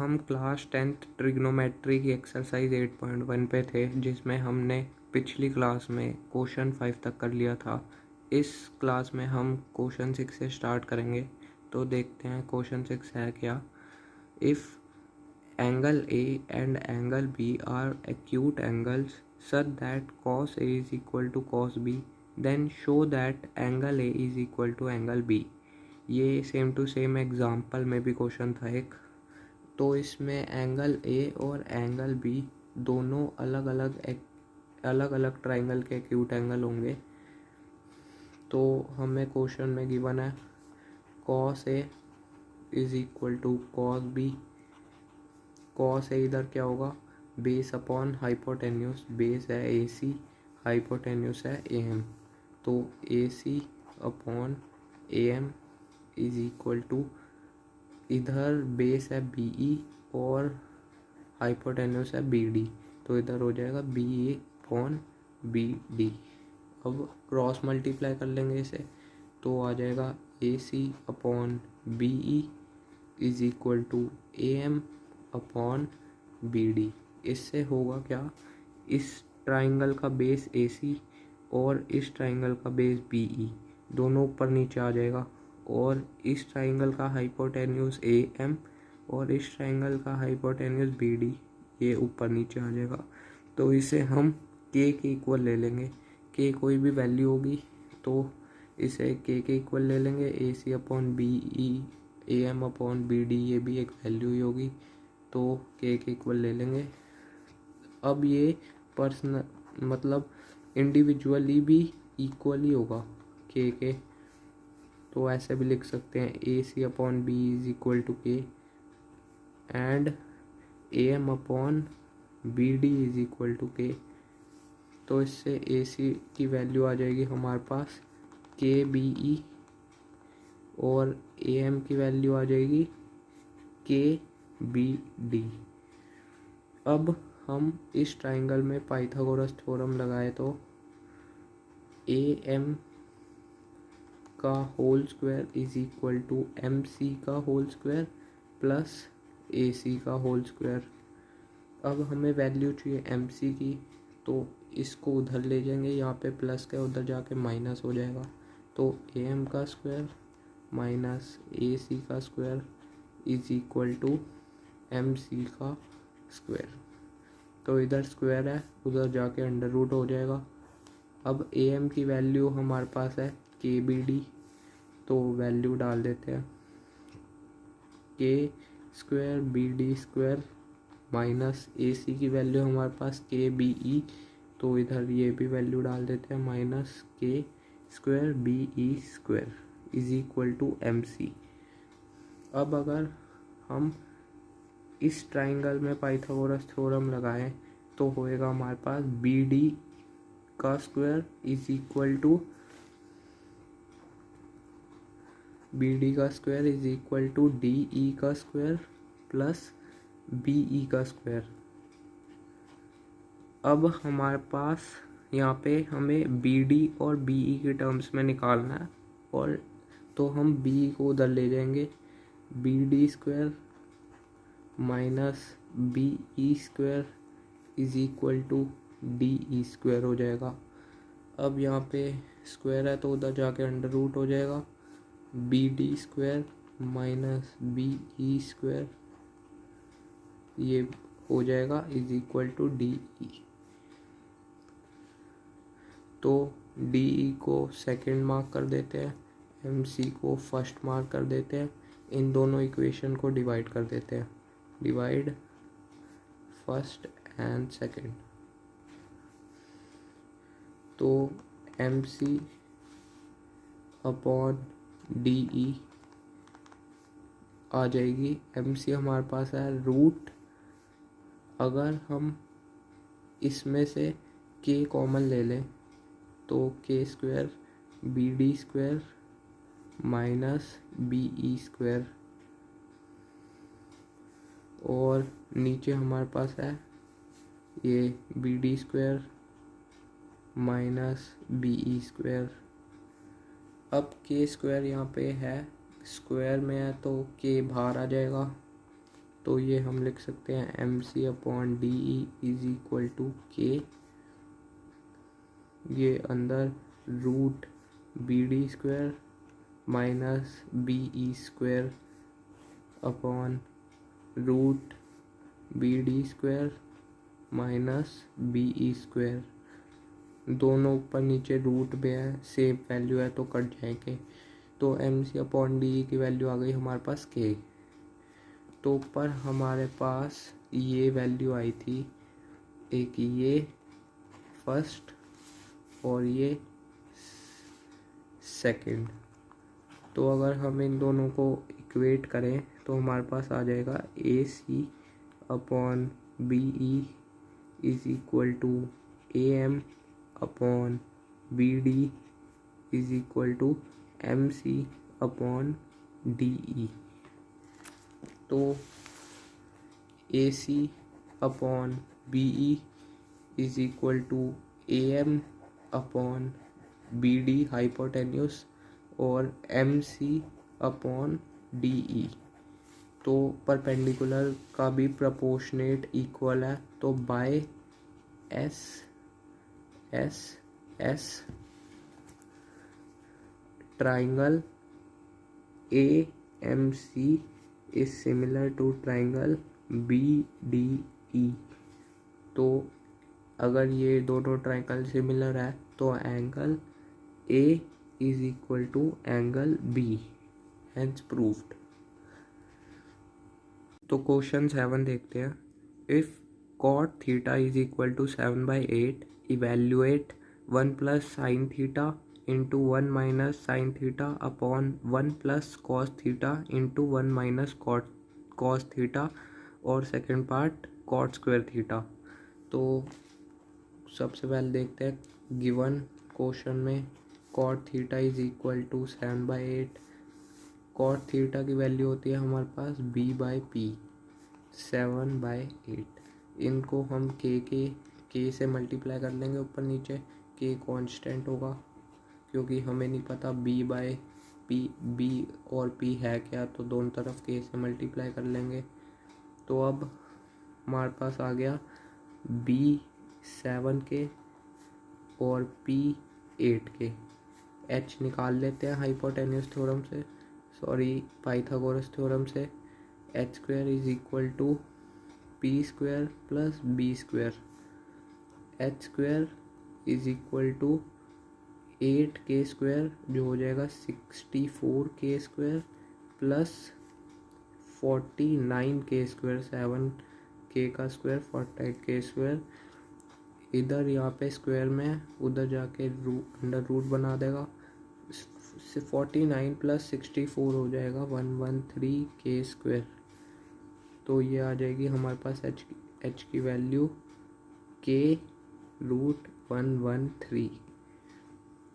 हम class 10th trigonometry की exercise 8.1 पे थे, जिसमें हमने पिछली क्लास में क्वेश्चन 5 तक कर लिया था। इस क्लास में हम क्वेश्चन 6 से स्टार्ट करेंगे। तो देखते हैं क्वेश्चन 6 है क्या। If angle A and angle B are acute angles such that cos A is equal to cos B, then show that angle A is equal to angle B। ये same to same example में भी question था एक। तो इसमें angle A और angle B दोनों अलग अलग ट्राइंगल के एक्यूट एंगल होंगे। तो हमें क्वेश्चन में गिवन है cos A is equal to cos B। cos A इधर क्या होगा, बेस अपॉन हाइपोटेन्यूस, बेस है AC, हाइपोटेन्यूस है AM। तो AC upon AM is equal to, इधर बेस है BE और हाइपोटेन्यूस है BD, तो इधर हो जाएगा BA अपॉन BD। अब क्रॉस मल्टीप्लाई कर लेंगे इसे, तो आ जाएगा AC upon BE is equal to AM upon BD। इससे होगा क्या, इस ट्राइंगल का बेस AC और इस ट्राइंगल का बेस BE दोनों ऊपर नीचे आ जाएगा, और इस ट्राइंगल का हाइपोटेन्यूस AM और इस ट्राइंगल का हाइपोटेन्यूस BD ये ऊपर नीचे आ जाएगा। तो इसे हम K के इक्वल ले लेंगे। K कोई भी वैल्यू होगी तो इसे K के इक्वल ले लेंगे। AC upon BE, AM upon BD ये भी एक वैल्यू ही होगी, तो K के इक्वल ले लेंगे। अब ये पर्सनल मतलब इंडिविजुअली भी इक्वली होगा K के, तो ऐसे भी लिख सकते हैं AC upon B is equal to K and AM upon BD is equal to K। तो इससे AC की वैल्यू आ जाएगी हमारे पास KBE और AM की वैल्यू आ जाएगी KBD। अब हम इस ट्राइंगल में पाइथागोरस थ्योरम लगाए तो AM का whole square is equal to MC का होल स्क्वायर प्लस AC का होल स्क्वायर। अब हमें वैल्यू चाहिए MC की, तो इसको उधर ले जाएंगे, यहाँ पे प्लस का उधर जाके माइनस हो जाएगा। तो AM का स्क्वायर माइनस AC का square is equal to MC का स्क्वायर। तो इधर स्क्वायर है, उधर जाके अंडर रूट हो जाएगा। अब AM की वैल्यू हमारे पास है KBD, तो वैल्यू डाल देते हैं K square BD square minus AC की वैल्यू हमारे पास KBE, तो इधर ये भी वैल्यू डाल देते हैं minus K square BE square is equal to MC। अब अगर हम इस ट्राइंगल में पाइथागोरस थ्योरम लगाएं तो होएगा हमारे पास BD का square is equal to BD का square is equal to DE का स्क्वायर प्लस BE का स्क्वायर। अब हमारे पास यहाँ पे हमें BD और BE के टर्म्स में निकालना है, और तो हम BE को उधर ले जाएंगे, BD square minus BE square is equal to DE square हो जाएगा। अब यहाँ पे स्क्वायर है तो उधर जाके अंडर रूट हो जाएगा, BD square minus BE square ये हो जाएगा इज इक्वल टू DE। तो DE को सेकंड मार्क कर देते हैं, MC को फर्स्ट मार्क कर देते हैं, इन दोनों इक्वेशन को डिवाइड कर देते हैं, डिवाइड फर्स्ट एंड सेकंड। तो MC अपॉन DE आ जाएगी, MC हमारे पास है रूट, अगर हम इसमें से K कॉमन ले लें तो K square BD square minus BE square, और नीचे हमारे पास है ये BD square minus BE square. अब K स्क्वायर यहाँ पे है, स्क्वायर में है तो K बाहर आ जाएगा, तो ये हम लिख सकते हैं M C upon D E is equal to K, ये अंदर root B D square minus B E square upon root B D square minus B E square. दोनों ऊपर नीचे रूट में है, सेम वैल्यू है तो कट जाएंगे। तो एम सी अपॉन डी की वैल्यू आ गई हमारे पास के। तो ऊपर हमारे पास ये वैल्यू आई थी, एक ये फर्स्ट और ये सेकंड। तो अगर हम इन दोनों को इक्वेट करें तो हमारे पास आ जाएगा A C upon B E is equal to A M upon B D is equal to M C upon D E. तो A C upon B E is equal to A M upon B D hypotenuse और M C upon D E. तो perpendicular का भी proportionate equal है, तो by S S S triangle A M C is similar to triangle B D E. तो अगर ये दोनों ट्राइंगल सिमिलर है तो angle A is equal to angle B, hence proved. तो क्वेश्चन 7 देखते हैं। If cot theta is equal to 7/8, evaluate 1 plus sine theta into 1 minus sine theta upon 1 plus cos theta into 1 minus cos theta और second part cot square theta. तो सबसे पहले देखते हैं given question में cot theta is equal to 7/8। Cot theta की value होती है हमारे पास b बाई पी, 7/8। इनको हम के से मल्टीप्लाई कर लेंगे ऊपर नीचे। के कांस्टेंट होगा क्योंकि हमें नहीं पता b बाई पी, b और p है क्या, तो दोनों तरफ के से मल्टीप्लाई कर लेंगे। तो अब हमारे पास आ गया b 7 के और p 8 के। h निकाल लेते हैं हाइपोटेन्यूस थ्योरम से, सॉरी पाइथागोरस थ्योरम से। H square is equal to P square plus B square. H square is equal to 8k square जो हो जाएगा 64k square plus 49k square, 7k का स्क्वायर 48k स्क्वायर। इधर यहाँ पे square में उधर जाके अंडर रूट बना देगा, 49 प्लस 64 हो जाएगा 113k स्क्वायर। तो ये आ जाएगी हमारे पास h की वैल्यू k√113।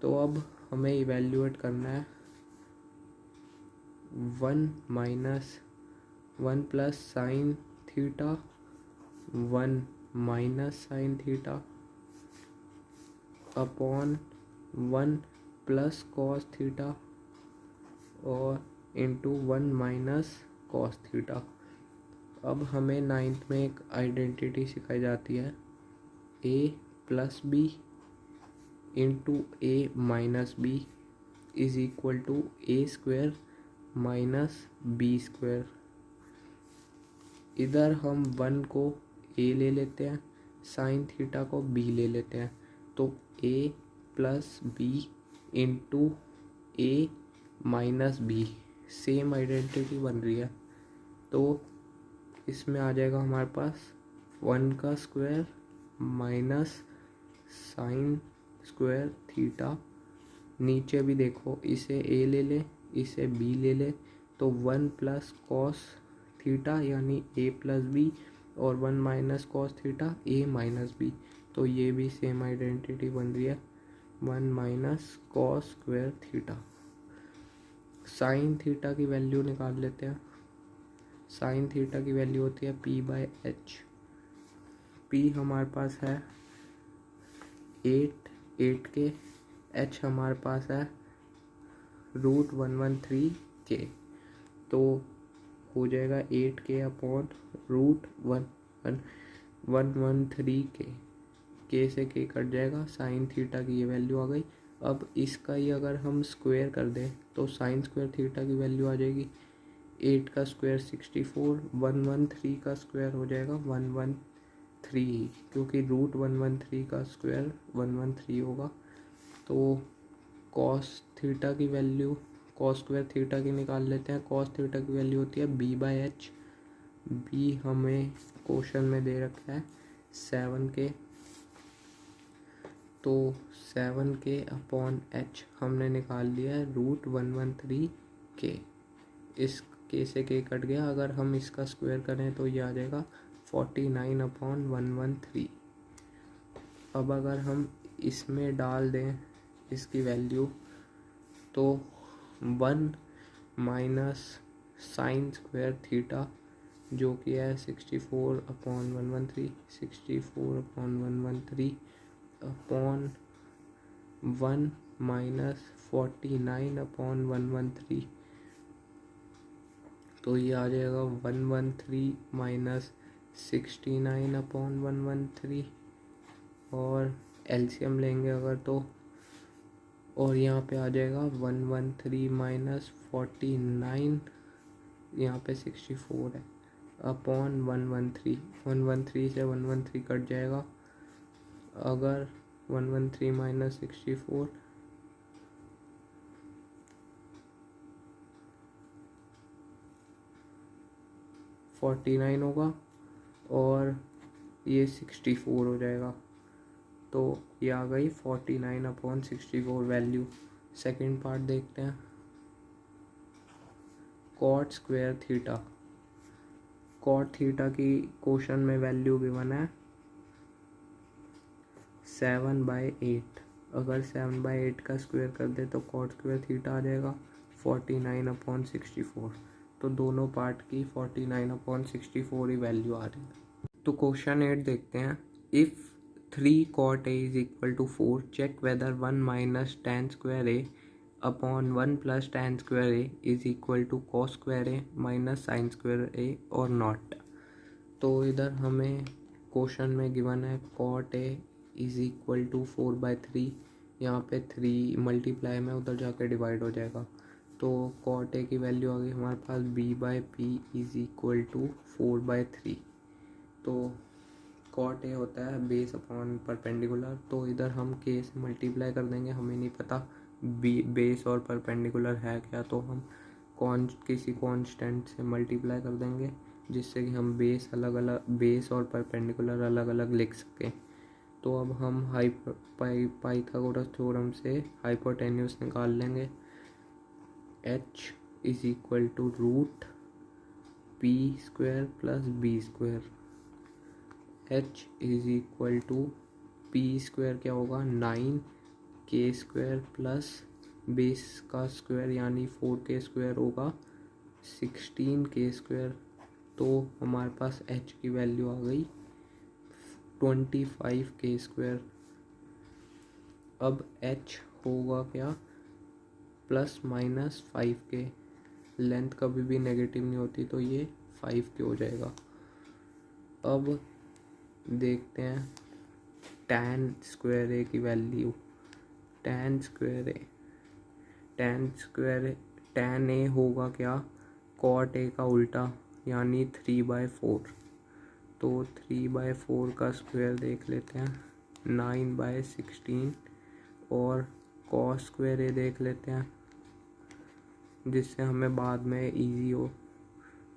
तो अब हमें इवेल्युएट करना है 1 plus sine theta 1 minus sine theta upon 1 plus cos theta और इंटू 1 माइनस कॉस थीटा। अब हमें 9th में एक आइडेंटिटी सिखाई जाती है a plus B into a minus B is equal to a square minus B square. इधर हम 1 को a ले लेते हैं, साइन थीटा को b ले लेते हैं, तो a plus B into a minus B, same identity बन रही है। तो इसमें आ जाएगा हमारे पास 1 का square minus sine square theta. नीचे भी देखो, इसे a ले ले इसे b ले ले, तो 1 प्लस कॉस थीटा यानी a प्लस बी और 1 minus cos theta a minus B. तो ये भी सेम आइडेंटिटी बन रही है, 1 minus cos square theta. Sine theta की वैल्यू निकाल लेते हैं। साइन थीटा की वैल्यू होती है p बाई एच। p हमारे पास है 8 के, h हमारे पास है √113k। तो हो जाएगा 8k अपॉन रूट 113 के से के कट जाएगा, साइन थीटा की ये वैल्यू आ गई। अब इसका ही अगर हम स्क्वायर कर दें तो साइन स्क्वायर थीटा की वैल्यू आ जाएगी 8 का स्क्वायर 64, 113 का स्क्वायर हो जाएगा 113, क्योंकि रूट 113 का स्क्वायर 113 होगा। तो कॉस थीटा की वैल्यू कॉस स्क्वायर थीटा की निकाल लेते हैं। कॉस थीटा की वैल्यू होती है b/h। b हमें क्वेश्चन में दे रखा है 7k, तो 7k अपॉन h हमने निकाल लिया है रूट 113k। इस k से k कट गया, अगर हम इसका स्क्वायर करें तो ये आ जाएगा 49 अपॉन 113। अब अगर हम इसमें डाल दें इसकी वैल्यू तो 1 माइनस साइन स्क्वायर थीटा जो कि है 64 upon 113, 64 upon 113 upon 1 minus 49 upon 113, तो ये आ जाएगा 113 माइनस 69 अपॉन 113, और एलसीएम लेंगे अगर तो, और यहाँ पे आ जाएगा 113 माइनस 49, यहाँ पे 64 है, अपॉन 113 से 113 कट जाएगा। अगर 113 माइनस 64 49 होगा, और ये 64 हो जाएगा। तो ये आ गई 49 अपॉन 64 वैल्यू। सेकंड पार्ट देखते हैं। Cot square theta, cot theta की क्वेश्चन में वैल्यू गिवन है 7/8। अगर 7/8 का स्क्वायर कर दे तो कॉट स्क्वायर थीटा आ जाएगा 49 अपॉन 64। तो दोनों पार्ट की 49 अपॉन 64 ही वैल्यू आ रही है। तो क्वेश्चन 8 देखते हैं। If 3 cot a is equal to 4, check whether 1 minus tan square a upon 1 plus tan square a is equal to cos square a minus sin square a or not। तो इधर हमें question में given है cot a is equal to 4/3, यहाँ पे 3 multiply में उधर जाके डिवाइड हो जाएगा। तो cot a की वैल्यू आ गई हमारे पास b/p इज इक्वल टू 4/3। तो कॉट ए होता है बेस अपॉन परपेंडिकुलर, तो इधर हम के से मल्टीप्लाई कर देंगे, हमें नहीं पता बेस और परपेंडिकुलर है क्या, तो हम किसी कांस्टेंट से मल्टीप्लाई कर देंगे जिससे कि हम बेस और परपेंडिकुलर अलग अलग लिख सकें। तो अब हम पाइथागोरस थ्योरम से हाइपोटेन्यूस निकाल लेंगे। h is equal to root p square plus b square. h is equal to p square क्या होगा 9k स्क्वायर प्लस बेस का स्क्वायर यानी 4k स्क्वायर होगा 16k स्क्वायर। तो हमारे पास h की वैल्यू आ गई 25k स्क्वायर। अब h होगा क्या प्लस माइनस 5k, लेंथ कभी भी नेगेटिव नहीं होती तो ये 5k हो जाएगा। अब देखते हैं tan स्क्वायर ए की वैल्यू। tan ए होगा क्या cot ए का उल्टा यानी 3/4। तो 3/4 का स्क्वायर देख लेते हैं 9/16, और cos स्क्वायर ए देख लेते हैं जिससे हमें बाद में इजी हो।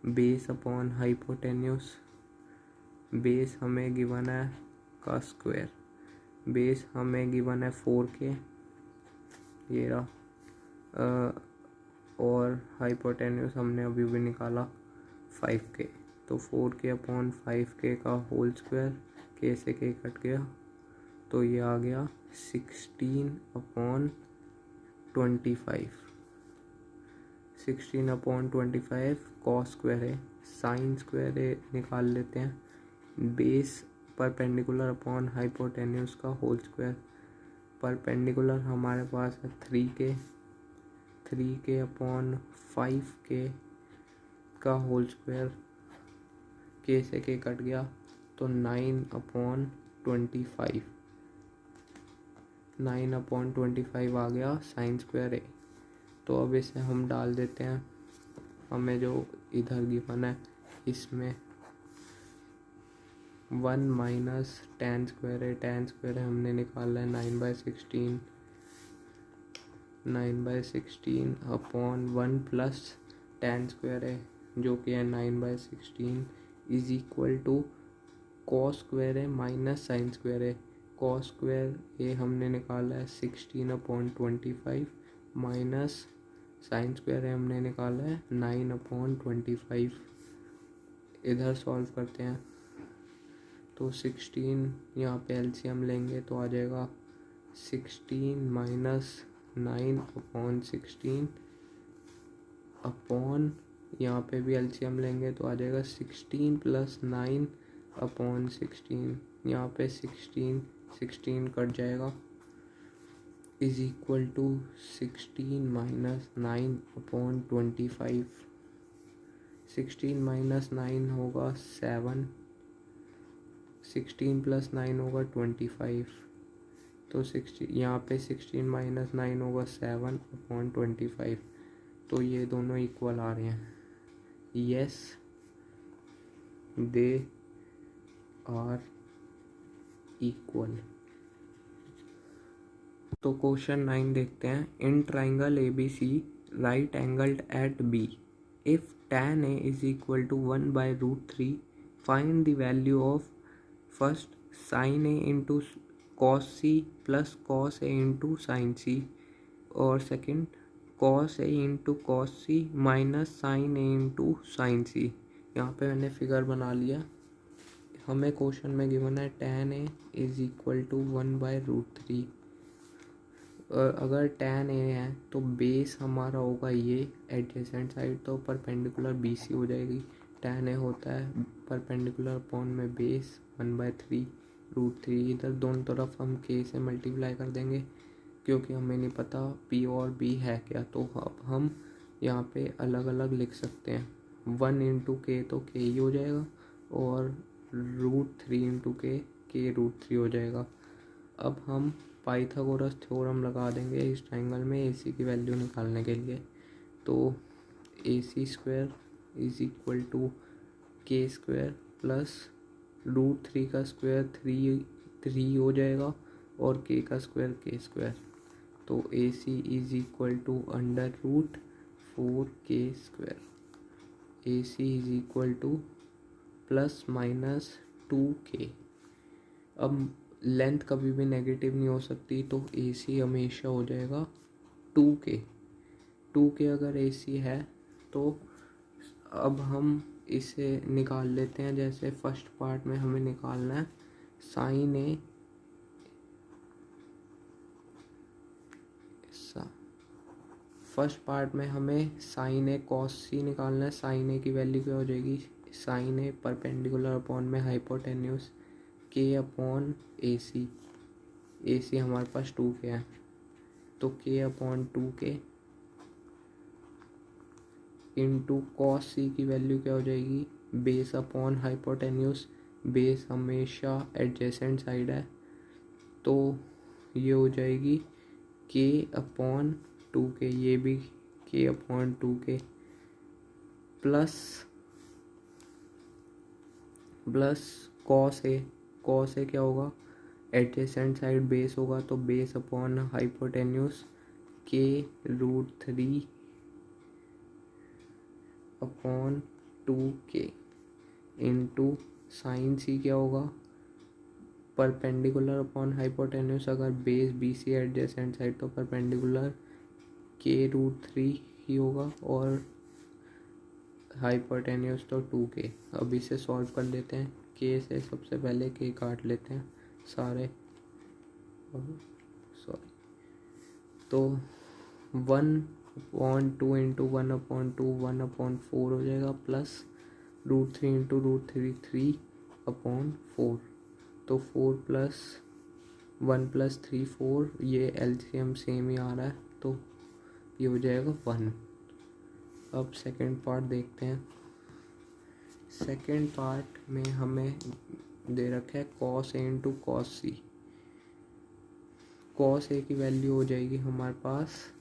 बेस अपॉन हाइपोटेन्यूस, बेस हमें गिवन है का स्क्वायर, बेस हमें गिवन है 4k ये रहा, और हाइपोटेन्यूस हमने अभी भी निकाला 5k। तो 4k अपॉन 5k का होल स्क्वायर, k से k कट गया तो ये आ गया 16 अपॉन 25। 16 अपॉन 25 कॉस स्क्वायर है, साइन स्क्वायर है निकाल लेते हैं। बेस परपेंडिकुलर अपॉन हाइपोटेन्यूस का होल स्क्वायर। परपेंडिकुलर हमारे पास है 3k अपॉन 5k का होल स्क्वायर, के से के कट गया तो 9/25, 9/25 आ गया साइन स्क्वायर ए। तो अब इसे हम डाल देते हैं, हमें जो इधर गिवन है इसमें 1 माइनस tan स्क्वायर है, tan स्क्वायर है हमने निकाला है 9/16, 9/16 अपॉन 1 प्लस tan स्क्वायर है जो कि है 9/16 is equal to cos square है माइनस साइन स्क्वायर है। कॉस स्क्वायर ये हमने निकाला है 16/25 माइनस साइन स्क्वायर है हमने निकाला है 9/25। इधर सॉल्व करते हैं तो 16 यहाँ पे एलसीएम लेंगे तो आ जाएगा 16 माइनस 9/16 अपॉन, यहाँ पे भी एलसीएम लेंगे तो आ जाएगा 16 प्लस 9/16, यहाँ पे 16 कट जाएगा is equal to 16 minus 9/25। 16 minus 9 होगा 7, 16 प्लस 9 होगा 25, तो 16 यहाँ पे 16 माइनस 9 होगा 7/25। तो ये दोनों इक्वल आ रहे हैं। Yes they are equal. तो क्वेश्चन 9 देखते हैं। In triangle ABC right angled at B, if tan A is equal to 1/√3 find the value of first sin A into cos C plus cos A into sin C, और second cos A into cos C minus sin A into sin C। यहाँ पे मैंने figure बना लिया। हमें question में given है tan A is equal to 1/√3। अगर tan A है तो बेस हमारा होगा ये, एडजेसेंट साइड तो परपेंडिकुलर BC हो जाएगी। tan A होता है परपेंडिकुलर अपॉन में बेस 1/3√3। इधर दोनों तरफ हम k से मल्टीप्लाई कर देंगे क्योंकि हमें नहीं पता p और b है क्या, तो अब हम यहाँ पे अलग अलग लिख सकते हैं। 1 इंटू के तो k ही हो जाएगा और √3 इंटू के √3 हो जाएगा। अब हम पाइथागोरस थ्योरम लगा देंगे इस ट्राइंगल में AC की वैल्यू निकालने के लिए। तो AC square is equal to K square plus √3 का स्क्वायर 3 हो जाएगा और k का स्क्वायर k स्क्वायर। तो AC is equal to √4k square. AC is equal to plus minus 2k। अब लेंथ कभी भी नेगेटिव नहीं हो सकती तो AC हमेशा हो जाएगा 2k। 2k अगर AC है तो अब हम इसे निकाल लेते हैं। जैसे फर्स्ट पार्ट में हमें निकालना है साइन ए, फर्स्ट पार्ट में हमें साइन ए कॉस सी निकालना है। साइन ए की वैल्यू क्या हो जाएगी, साइन ए परपेंडिकुलर अपॉन में हाइपोटेन्यूस के अपॉन AC। AC हमारे पास 2k है तो k upon 2k into cos C की वैल्यू क्या हो जाएगी, बेस अपॉन हाइपोटेन्यूस। बेस हमेशा एडजेसेंट साइड है तो ये हो जाएगी k अपॉन 2k, ये भी k upon 2k plus cos A. Cos A क्या होगा, एडजेसेंट साइड बेस होगा तो base upon hypotenuse k √3 upon 2k into sine C क्या होगा, परपेंडिकुलर अपॉन हाइपोटेन्यूस। अगर बेस BC एडजेसेंट साइड तो परपेंडिकुलर k √3 ही होगा और हाइपोटेन्यूस तो 2k। अब इसे सॉल्व कर लेते हैं। k से सबसे पहले k काट लेते हैं सारे, सॉरी, तो 1/2 इंटू 1/2 1/4 हो जाएगा प्लस √3 इंटू √3 3/4। तो 4 प्लस 1 प्लस 3 4, ये LCM सेम ही आ रहा है तो ये हो जाएगा 1। अब सेकेंड पार्ट देखते हैं। सेकेंड पार्ट में हमें दे रखा है cos A into cos C। cos A की वैल्यू हो जाएगी हमारे पास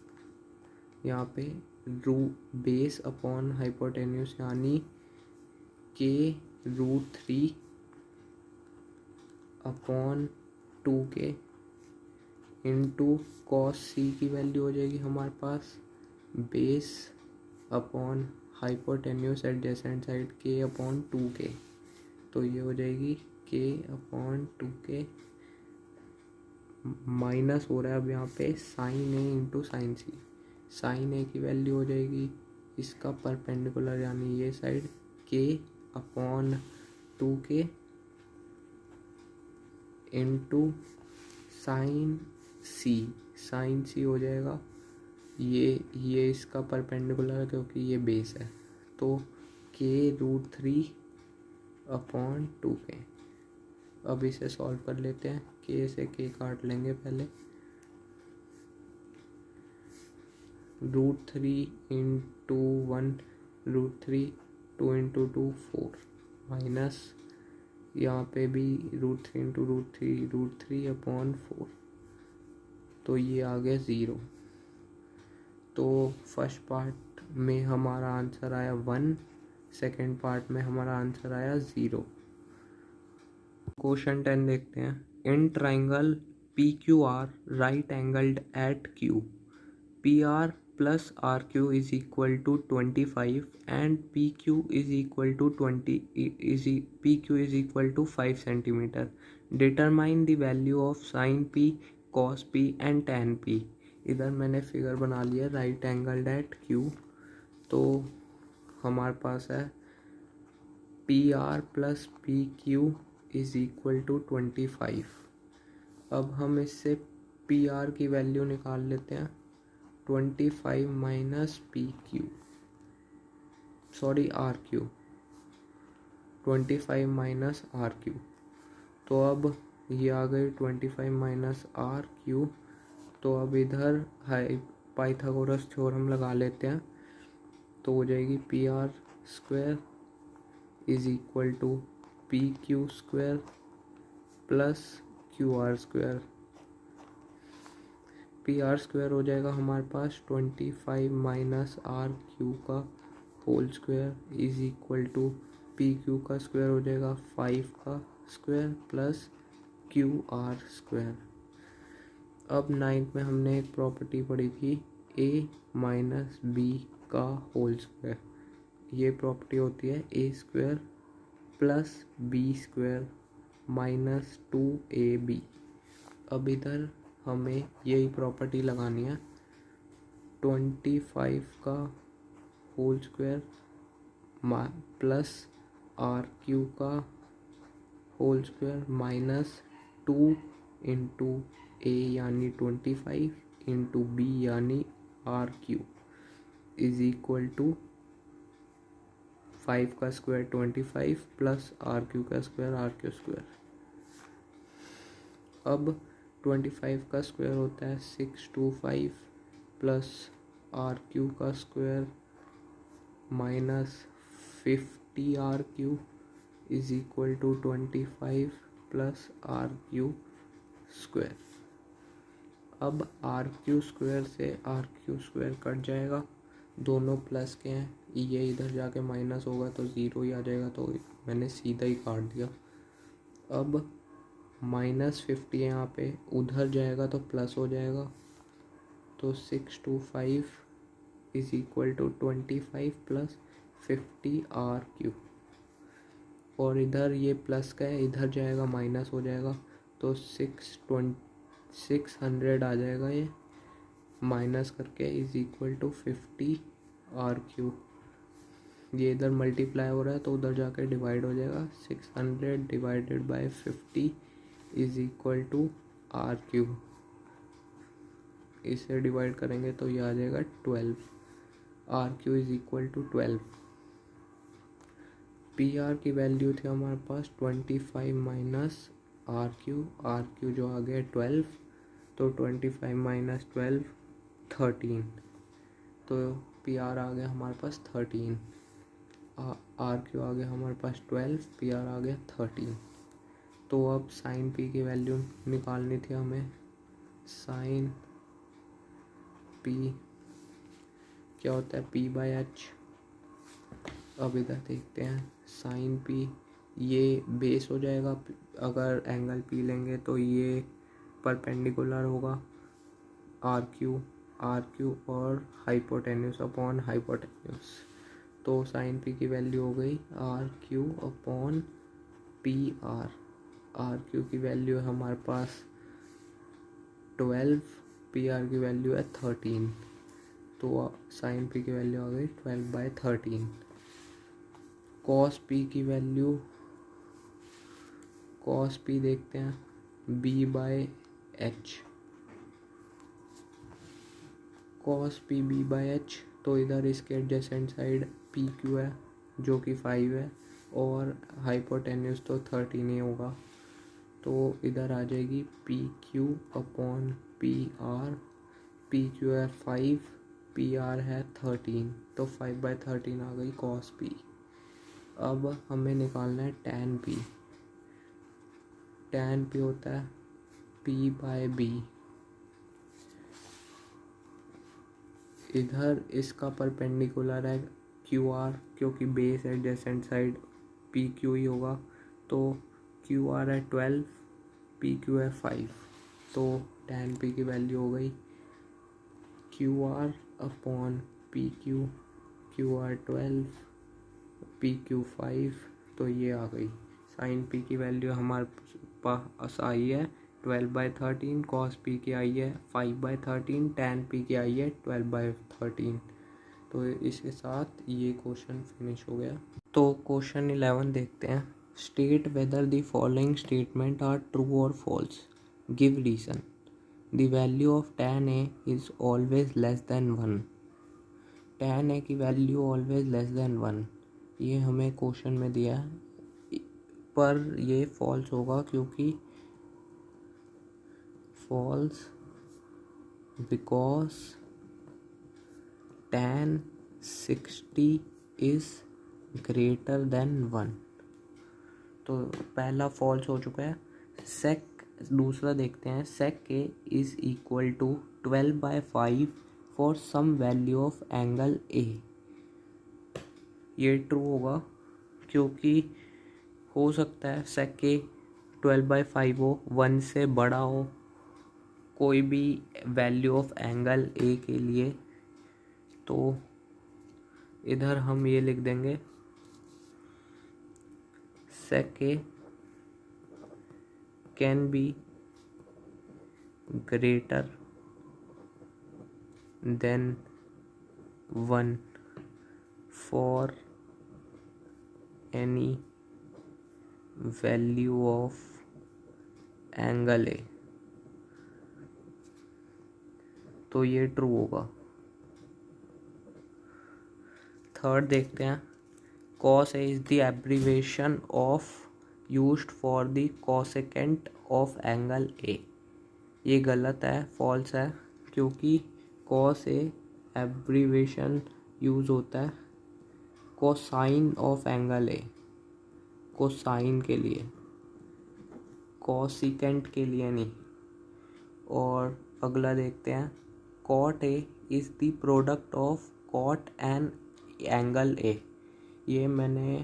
यहाँ पे बेस अपॉन हाइपोटेन्यूस यानी k √3 upon 2k into cos C की वैल्यू हो जाएगी हमारे पास base upon hypotenuse adjacent side k upon 2k। तो ये हो जाएगी k अपॉन 2k माइनस हो रहा है अब यहाँ पे sine A into sine C। Sine A की वैल्यू हो जाएगी इसका परपेंडिकुलर यानी ये side k upon 2k into sine C। Sine C हो जाएगा ये इसका परपेंडिकुलर है क्योंकि ये बेस है, तो k√3 अपॉन 2k। अब इसे सॉल्व कर लेते हैं। k से k काट लेंगे पहले। √3 इंटू 1 √3 2 इंटू 2 4 माइनस यहाँ पे भी √3 इंटू √3 अपॉन 4। तो ये आ गया 0। तो फर्स्ट पार्ट में हमारा आंसर आया 1, सेकेंड पार्ट में हमारा आंसर आया 0। क्वेश्चन 10 देखते हैं। In triangle PQR right angled eight Q, PR plus RQ is equal to 25 and PQ is equal to 5 centimeter. Determine the value of sin P, cos P and tan P. इधर मैंने figure बना लिया right angled eight Q। तो हमारे पास है PR plus PQ is equal to 25। अब हम इससे PR की वैल्यू निकाल लेते हैं 25 माइनस PQ RQ 25 माइनस RQ। तो अब ये आ गई 25 माइनस RQ। तो अब इधर पाइथागोरस थ्योरम लगा लेते हैं। तो हो जाएगी PR square is equal to PQ स्क्वायर plus QR square. PR square हो जाएगा हमारे पास 25 माइनस RQ का whole square is equal to PQ का स्क्वायर हो जाएगा 5 का स्क्वायर प्लस QR स्क्वायर। अब 9th में हमने एक प्रॉपर्टी पढ़ी थी A माइनस B का होल स्क्वायर। ये प्रॉपर्टी होती है A square plus B square minus 2AB। अब इधर हमें यही प्रॉपर्टी लगानी है 25 का होल स्क्वायर प्लस RQ का whole square minus 2 into A यानी 25 इंटू B यानी RQ इज इक्वल टू 5 का स्क्वायर 25 प्लस RQ का स्क्वायर RQ स्क्वायर। अब 25 का स्क्वायर होता है 625 प्लस RQ का square minus 50 RQ is equal to 25 plus RQ square. अब RQ स्क्वायर से RQ स्क्वायर कट जाएगा, दोनों प्लस के हैं, ये इधर जाके माइनस होगा तो 0 ही आ जाएगा, तो मैंने सीधा ही काट दिया। अब -50 यहाँ पे उधर जाएगा तो प्लस हो जाएगा, तो 625 is equal to 25 plus 50 RQ। और इधर ये प्लस का है, इधर जाएगा माइनस हो जाएगा, तो 600 आ जाएगा ये माइनस करके इज इक्वल टू 50 RQ। ये इधर मल्टीप्लाई हो रहा है तो उधर जाकर डिवाइड हो जाएगा, 600 divided by 50 is equal to RQ। इसे डिवाइड करेंगे तो ये आ जाएगा 12। RQ is equal to 12। PR की वैल्यू थी हमारे पास 25 माइनस RQ जो आ गया 12, तो 25 माइनस 12 13, तो PR आ गया हमारे पास 13। आर क्यू आ गया हमारे पास 12, पी आर आ गया 13। तो अब साइन पी की वैल्यू निकालनी थी हमें। साइन पी क्या होता है, पी बाय एच। अब इधर देखते हैं साइन पी, ये बेस हो जाएगा, अगर एंगल पी लेंगे तो ये परपेंडिकुलर होगा आर क्यू और हाइपोटेन्यूस अपॉन हाइपोटेन्यूस। तो साइन पी की वैल्यू हो गई R Q upon P R. R Q की वैल्यू है हमारे पास 12, पी आर की वैल्यू है 13। तो साइन पी की वैल्यू आ गई 12/13। कॉस पी की वैल्यू, कॉस पी देखते हैं B by H. Cos P B by H, तो इधर इसके एडजेसेंट साइड पी क्यू है जो कि 5 है और हाइपोटेन्यूस तो 13 ही होगा। तो इधर आ जाएगी P Q upon P are. P Q है 5, पी आर है 13, तो 5/13 आ गई कॉस पी। अब हमें निकालना है टैन पी। टैन पी होता है पी बाय बी। इधर इसका परपेंडिकुलर है क्यू आर, क्योंकि base adjacent side P Q ही होगा। तो क्यू आर है 12, पी क्यू है 5। तो टैन पी की वैल्यू हो गई Q R upon P Q. Q R 12, P Q 5, तो ये आ गई। साइन पी की वैल्यू हमारे पास आई है 12/13, कॉस पी की आई है 5/13, टैन पी की आई है 12/13। तो इसके साथ ये क्वेश्चन फिनिश हो गया। तो क्वेश्चन 11 देखते हैं। State whether the following statement are true और false, give reason. The value of tan a is always less than 1। tan a की वैल्यू ऑलवेज लेस देन 1, ये हमें क्वेश्चन में दिया है, पर ये फॉल्स होगा क्योंकि false because tan 60 is greater than 1। तो पहला फॉल्स हो चुका है। दूसरा देखते हैं, sec a is equal to 12/5 for some value of angle a। ये ट्रू होगा क्योंकि हो सकता है sec a 12/5 हो, 1 से बड़ा हो कोई भी वैल्यू ऑफ एंगल a के लिए। तो इधर हम ये लिख देंगे sec a can be greater than 1 for any value of angle A. तो ये ट्रू होगा। थर्ड देखते हैं, cos a is the abbreviation of used for the cosecant of angle A. ये गलत है, फॉल्स है, क्योंकि cos a एब्रीवेशन यूज होता है cosine of angle A, cosine के लिए, कोसिकेंट के लिए नहीं। और अगला देखते हैं, cot a is the product of cot and angle A. ये मैंने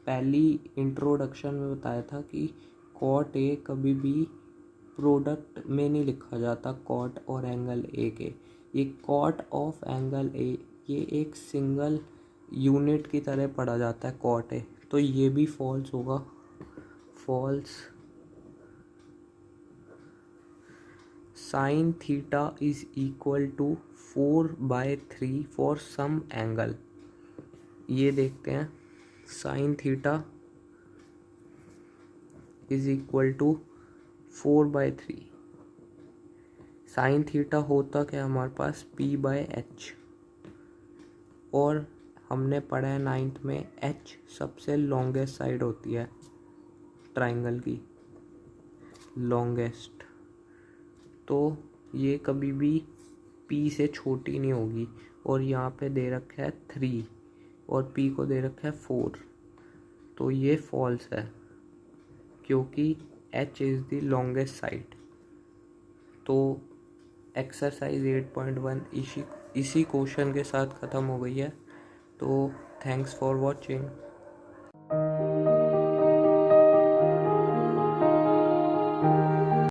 पहली इंट्रोडक्शन में बताया था कि cot a कभी भी प्रोडक्ट में नहीं लिखा जाता cot और एंगल ए के। ये cot ऑफ एंगल ए ये एक सिंगल यूनिट की तरह पढ़ा जाता है cot a। तो ये भी फॉल्स होगा, false. Sine theta is equal to 4/3 for some angle. ये देखते हैं, sine theta is equal to 4/3। Sine theta होता क्या हमारे पास p/h, और हमने पढ़ा है 9th में h सबसे लॉन्गेस्ट साइड होती है ट्राइंगल की, लॉन्गेस्ट। तो ये कभी भी p से छोटी नहीं होगी। और यहाँ पे दे रखा है 3 और p को दे रखा है 4, तो ये फॉल्स है क्योंकि h is the longest side. तो एक्सरसाइज 8.1 इसी क्वेश्चन के साथ ख़त्म हो गई है। तो थैंक्स फॉर वॉचिंग।